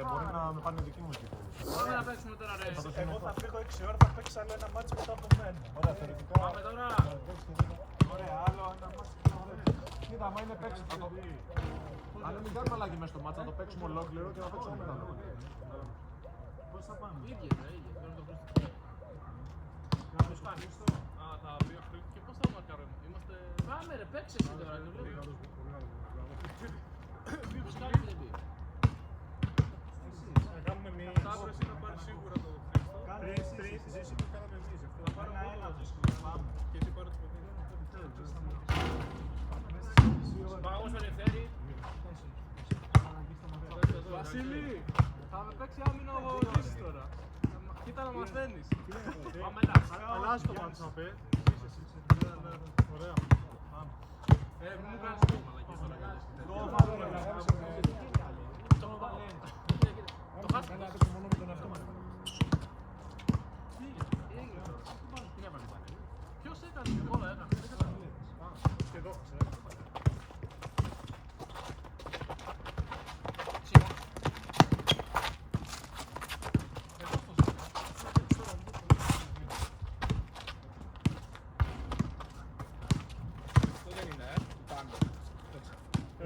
Μπορεί να με πάνε δική μου εκεί. Πάμε να παίξουμε τώρα ρε. Εγώ θα φύγω 6 ώρα, θα παίξω άλλο ένα μάτσο μετά από μένα. Ωραία, θεωρητικά. Πάμε τώρα. Ωραία, άλλο ένα μάτσο. Κοίτα, άμα είναι παίξει, θα το πει. Αν μην κάνουμε αλλαγή μέσα στο μάτσο, θα το παίξουμε ολόκληρο και θα παίξουμε μετά. Πώς θα πάμε? Ίδιες, Θέλω να το βρεις. Πώς κάνεις? Α, θα πει αυτό. Και πώς θα μαρκάρουμε? Είμαστε... Πάμε ρε, παίξε εσύ τώρα. Πώς κάνεις δεν πει? Να κάνουμε μία... Ταύρος είναι να πάρει σίγουρα το Χρήστο. Τρεις, ζήσει που κάναμε εμείς. Θα πάρω μόνο και εσύ πάρε το παιδί. Πάγος με Ελευθέρη. Βασίλη, θα με παίξει άμυνα ο Λύσης τώρα. Κοίτα να μαθαίνεις. Πάμε να. Αλλάζει το μάτσο να πει. Ωραία. Μην μου κάνεις το μαλακές τώρα. Το χάσαμε. Ποιος έκανε, όλα έκανε. Και εδώ,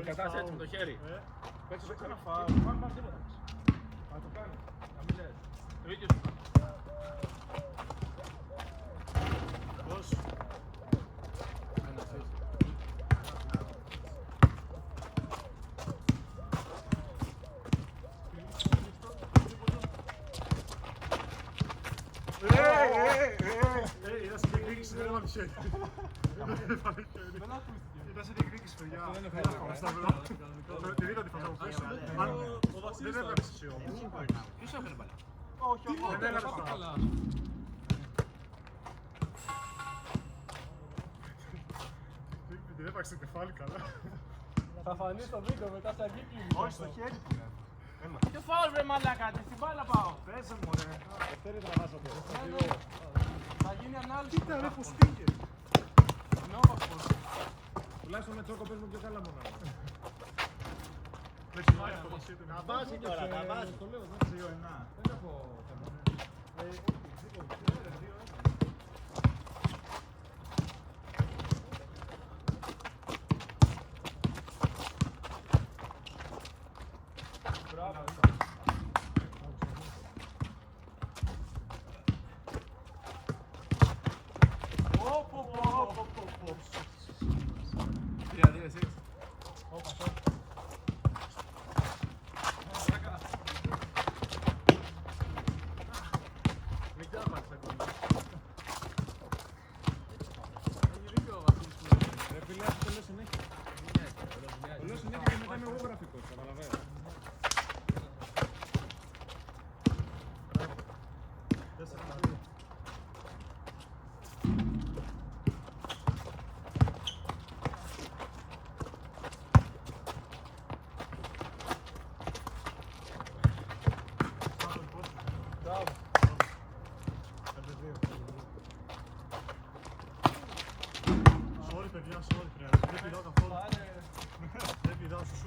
Κατάς έτσι με το χέρι. παίξε ένα φάουλ. Θα το κάνει. Να μην λες. Το ίδιο σου. Πώς? Ένα θέση. Είδα σε διεκδίκηση, δεν έβαλε χέρι. Είδα σε διεκδίκηση, παιδιά. Τη δίκα τη φάσα μου πίσω. Δεν έβαλες εσύ όμως. Ποιος έφερε μπαλιά? Όχι, δεν έβαλες καλά. Δεν έπαξε το κεφάλι καλά. Θα φανεί στο βίντεο μετά στα γύκλη. Όχι, στο χέρι του είναι. Ποιο φάουλ βρε μαλάκα, στην μπάλα πάω. Πέσε μου ρε. Δευτέρη τραβάζονται. Θα γίνει ανάλυση. Κοίτα ρε πως πήγε. Νόμαχος. Τουλάχιστον με τσόκο παίζουμε πιο καλά μόνο. Να βάζει τώρα, να βάζει. Το λέω, δεν ξέρω ενά. Δεν έχω θέμα. Sorry παιδιά, sorry παιδιά. Δεν πηδάω καθόλου. Δεν πηδάω σου σου.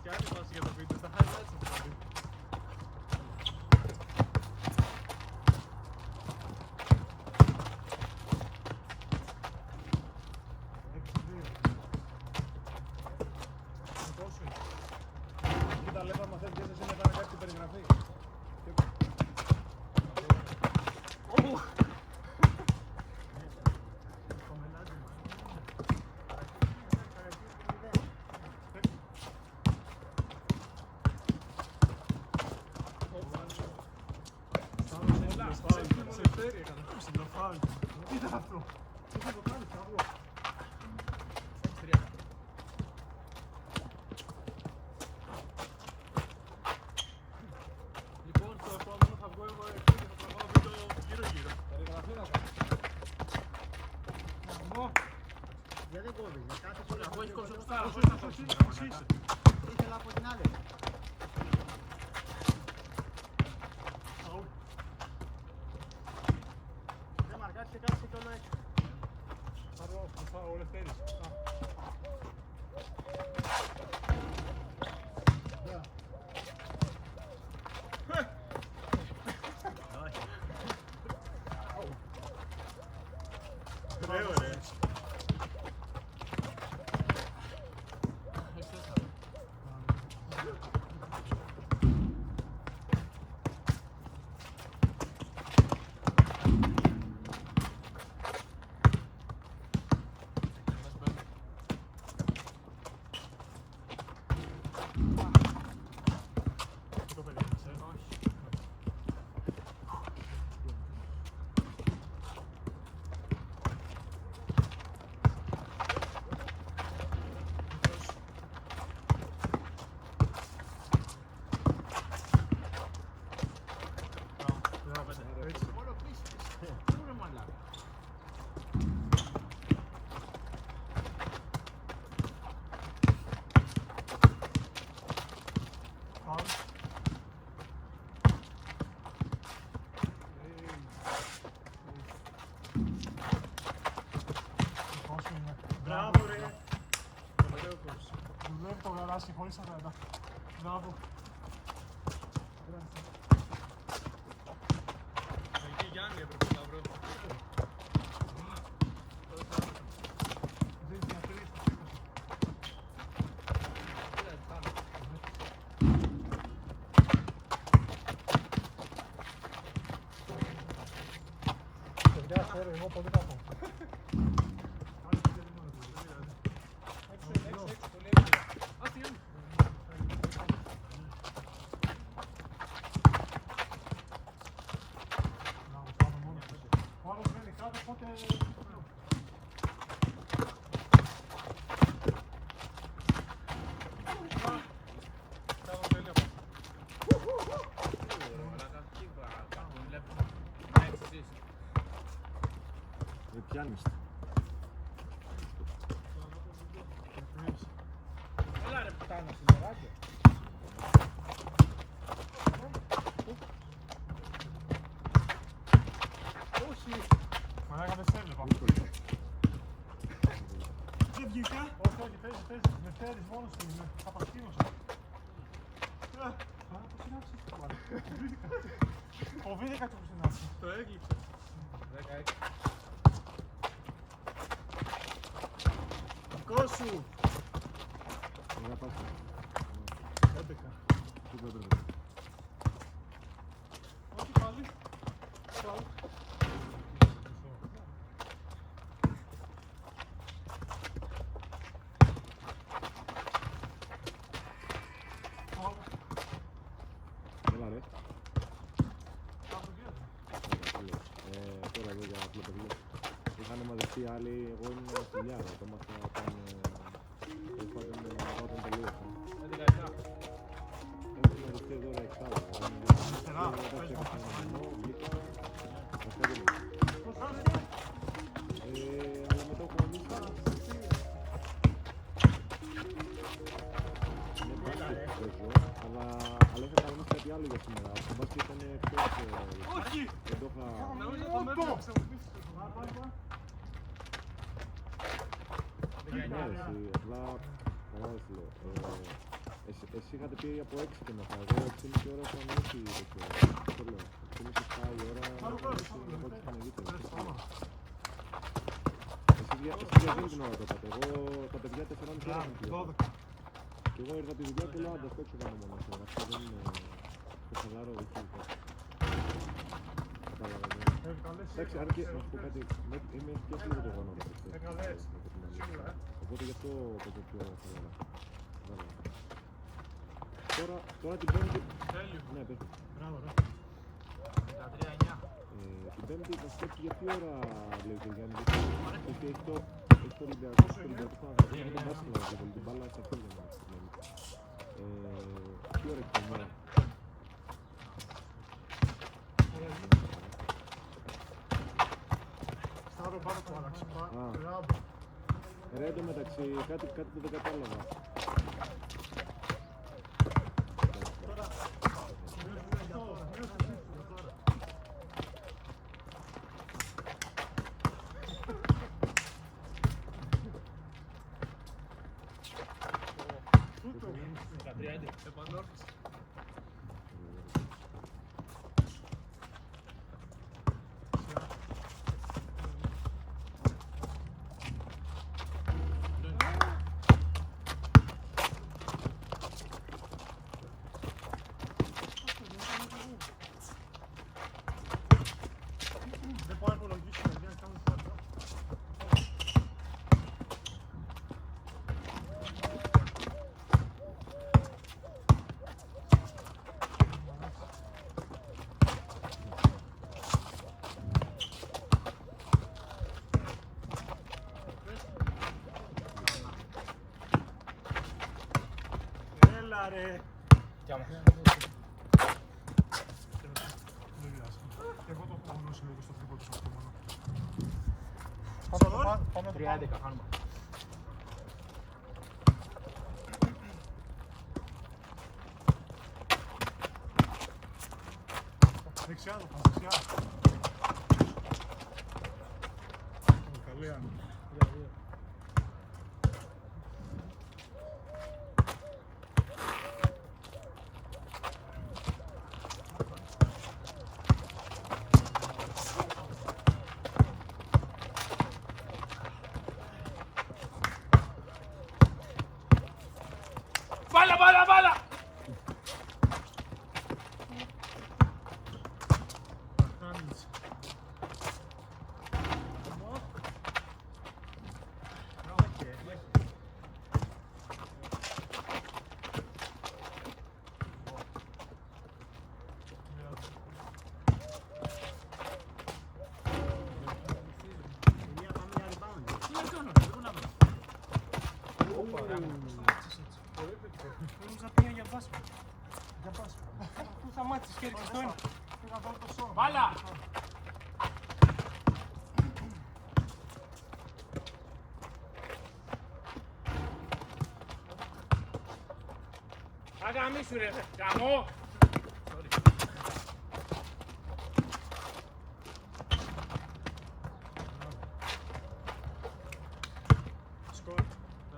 Και άλλη βάση για το βίντεο, στα highlights θα το δει. Κοίτα λέγω άμα θέλεις και εσύ μετά να κάνεις την περιγραφή. Σε φέρει έκανα. Συντοφάλι. Τι ήταν αυτό? Τι θα το κάνει, τσάβο. Λοιπόν, στο επόμενο θα βγω εγώ εκεί και θα τραβάω βίντεο γύρω-γύρω. Περιγραφή να κάνεις. Γιατί δεν κόβεις, για κάθε φορά. Αφού έχει κόψει το Ήθελα από την άλλη. Το περίμενες, όχι. Έτσι. Όλο κλείσει. Πού είναι μαλάκα. Φάουλ. Πόσο είναι. Μπράβο ρε. Ωραίο κόψο. Δουλεύει το γαλάζι χωρίς αγαλά. Μπράβο. Εκεί Γιάννη έπρεπε να βρω. Δεν διατηρείς το παιδιά, sorry, εγώ πολύ κακό. Α, τι είναι. Να, πάμε μόνος τους. Ο άλλος μένει κάτω, οπότε... Κάνω τέλεια. Μαλάκα, τι πράγμα βλέπω. Έτσι ζεις. Πιάνεις. Έλα ρε πουτάνα, Συνεργάκια. όχι. Μαλάκα δεν σε έβλεπα. Δεν βγήκα. Όχι, όχι, παίζει. Με φέρεις μόνος του, θα παστίνωσα. Πώς συνάψεις το μάτι. Φοβήθηκα το που συνάψεις. Το έγλειψε. 16. Δικό σου. Ωραία πάσα. 11. Τι το έπρεπε. Όχι πάλι. Φάουλ. Έλα ρε. Κάπου γίνεται. Τώρα εδώ για απλό παιδί. Είχαν μαζευτεί άλλοι, εγώ ήμουν χιλιάρα. Το έμαθα όταν τελείωσα. 11. Έχουν μαζευτεί εδώ ρε εξάδα. Αριστερά, πες μου. Αλλά μετά έχω ανοίξει. Είναι μπάσκετ παίζω, αλλά είχα κανονίσει κάτι άλλο για σήμερα. Το μπάσκετ ήταν εκτός. Όχι. Δεν το είχα... Νομίζω το μέτρο ξεμονίστηκε. Ναι, εσύ, απλά καλά δεν σου λέω. Εσύ είχατε πει από 6 και μετά, εγώ 6,5 ώρα είχα ανοίξει το λέω. 6,5 η ώρα, εγώ τι είχα ανοίξει. Εσύ διαβίνει την ώρα το είπατε, εγώ τα παιδιά 4,5 ώρα είχαν φύγει. Και εγώ ήρθα από τη δουλειά και λέω άντα στο έξω κάνω μόνο αυτό, αυτό δεν είναι το χαλάρο, δεν έχει κάτι. Κατάλαβα, ναι. Εντάξει, αν και να σου πω κάτι, είμαι πιο λίγο το γόνο. Οπότε γι' αυτό παίζω πιο χαλαρά. Τώρα την Πέμπτη... Τέλειο. Ναι, πες μου. Μπράβο, ρε. 13-9. Την Πέμπτη θα σκέψει για τι ώρα λέει το Γιάννη, γιατί έχει το Ολυμπιακό θα βγει το μπάσκετ να βγει την μπάλα σε αυτό δεν είναι. Τι ώρα έχει το μέρα. Σταύρο, πάρω το άλλαξε. Ρε, εν τω μεταξύ, κάτι που δεν κατάλαβα. Επανόρθωση. Εγώ το έχω γνώσει λίγο στο τρίπο του αυτό μόνο. Πάμε 3-11, χάνουμε. Δεξιά το πας, δεξιά. Καλή άμυνα. Μπάλα, μπάλα, μπάλα! Χάνεις. Νόμιζα πήγα για μπάσμα. Για μπάσμα. Πού σταμάτησες και έριξες το ένα. Πήγα εδώ το σώμα. Μπάλα! Αγαμίσου ρε, γαμό! Σκορ. 4-2.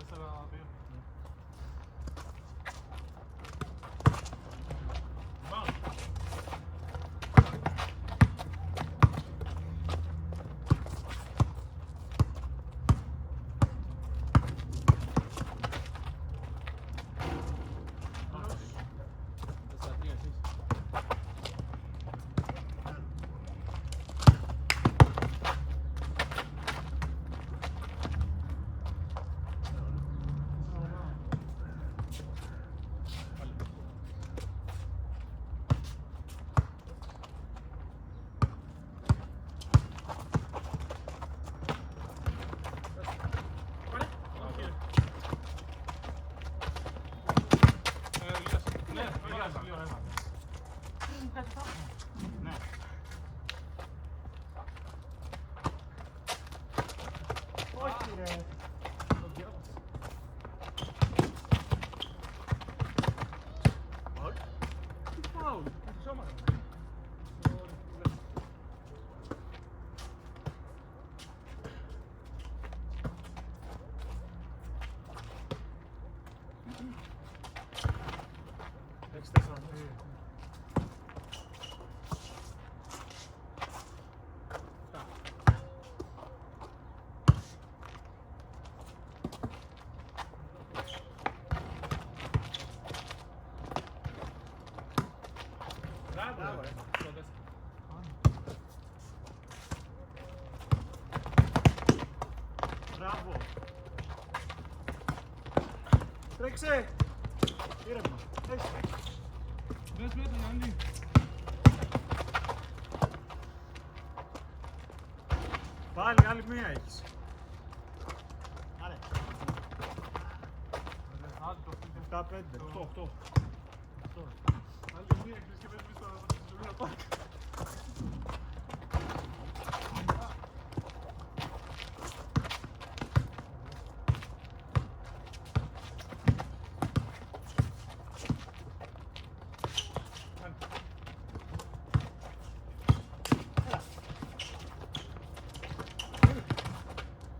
Όχι ρε. Τι φάουλ, σώματα. Έχεις 4. Μπράβο, ρε. Μπράβο. Τρέξε. Ήρεμα. Έχεις. Δες με τον Ανδί. Πάλι άλλη μία έχεις. Άρε. 7-5. 8. Άλλη μία έχεις και πες μες στο Λούνα Πάρκ.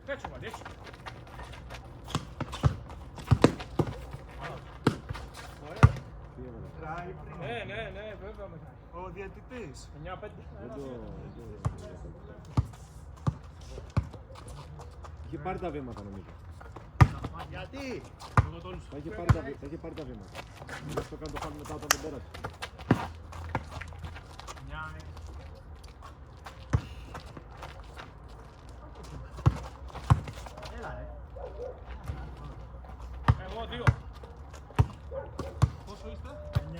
Κάτσε μάτι, έτσι. Τι έβαλε. Τράι πριν. Ναι, βέβαια μετά. Ο διαιτητής. 9-5. Δεν το... Είχε πάρει τα βήματα νομίζω. Γιατί. Εγώ τόλμησα. Θα είχε πάρει τα βήματα. Γι' αυτό κάνω το φάμε μετά όταν δεν πέρασε. 9. Έλα ρε. Εγώ 2. Πόσο είστε? 9-6.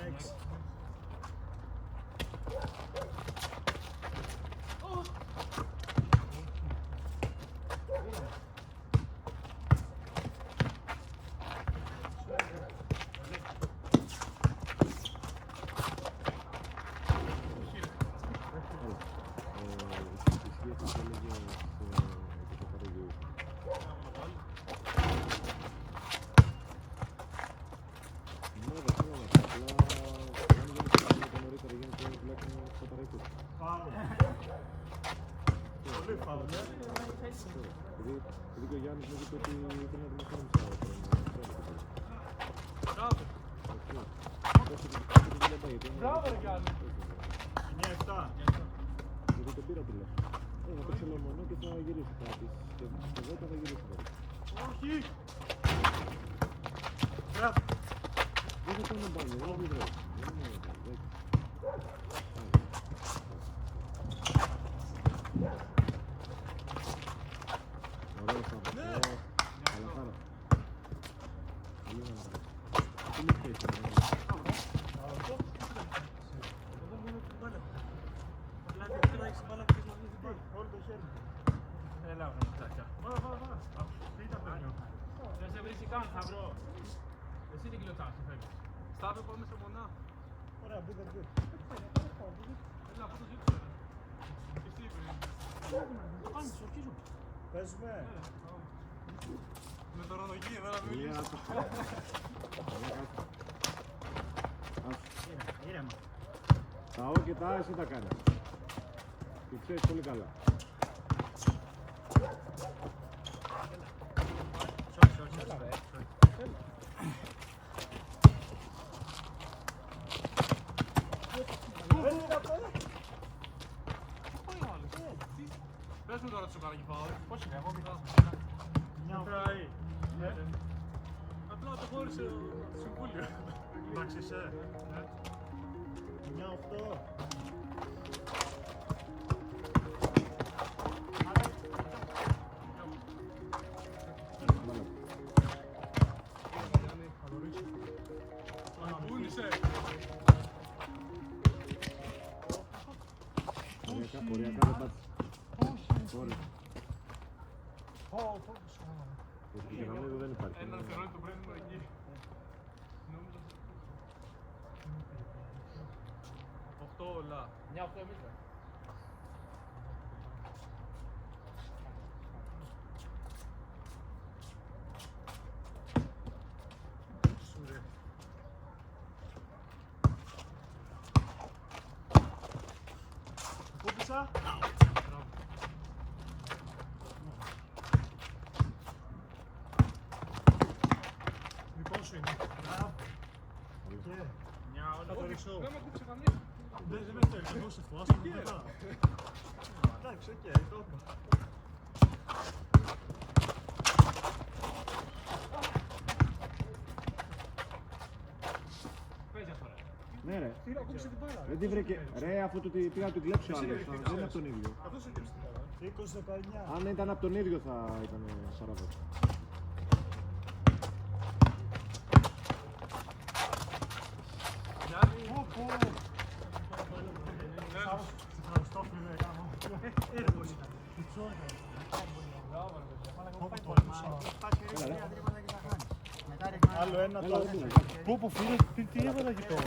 επειδή και ο Γιάννης μου είπε ότι ήθελε να δημιουργήσει ένα χρόνο. Μπράβο. Μπράβο ρε Γιάννη. 9-7. Γιατί τον πήρα τηλέφωνο. Θα παίξει μόνο και θα γυρίσει κάτι. Και στο 10 θα γυρίσει κάτι. Όχι. Μπράβο. Δεν θα κάνω μπάνιο, δεν είναι βρε. Ωραίο Σάββα. Καλά χάρα. Πολύ ωραία. Τι με φταίει σήμερα. Όλο το χέρι. Έλα, μουτσάκια. Δεν σε βρίσκει καν, θα βρω. Εσύ την κλωτσάς, φεύγεις. Σταύρο πάμε σε μονά. Ωραία, μπήκε. Έλα, αυτό το ζήτησε. Εσύ είπε. Το κάνεις, ορκίζομαι. Παίζουμε. Με τον Ροδογή, εδώ να Πολύ μιλήσω. άσχημα. Ήρεμα. Τα ο και τα α εσύ τα κάνεις. Και ξέρεις πολύ καλά. Πες μου τώρα τι σου κάνει φάουλ. Πώς είναι, εγώ μιλάω. Απλά το χώρισε το συμβούλιο. Εντάξει, είσαι. 9-8. Πού είσαι. Οριακά δεν πάτησε. Ωραία. Γιατί και γραμμή εδώ δεν υπάρχει. Ένα δευτερόλεπτο πριν ήμουν εκεί. Νόμιζα. 8 όλα. 9-8 εμείς. Κούπισα. Δικό σου είναι. Μπράβο. Και. Θα το ρίξω. Δεν με κούψε κανείς. Δεν με θέλει, εγώ σε φοβάσαι με μετά. Εντάξει, οκ, το είπα. Παίζει αυτό, ρε. Ναι ρε. Τι να κόψει την μπάλα. Δεν τη βρήκε. Ρε αφού το πήγα να του κλέψει ο άλλος. Δεν είναι από τον ίδιο. Αυτός έκοψε την μπάλα. 20-19. Αν ήταν από τον ίδιο θα ήταν παράδοση. Γιάννη. Ευχαριστώ φίλε, κάνω. Έργος ήταν. Άλλο ένα Έλα, το. δεν είναι. Πού φίλε, τι έβαλα εκεί πέρα.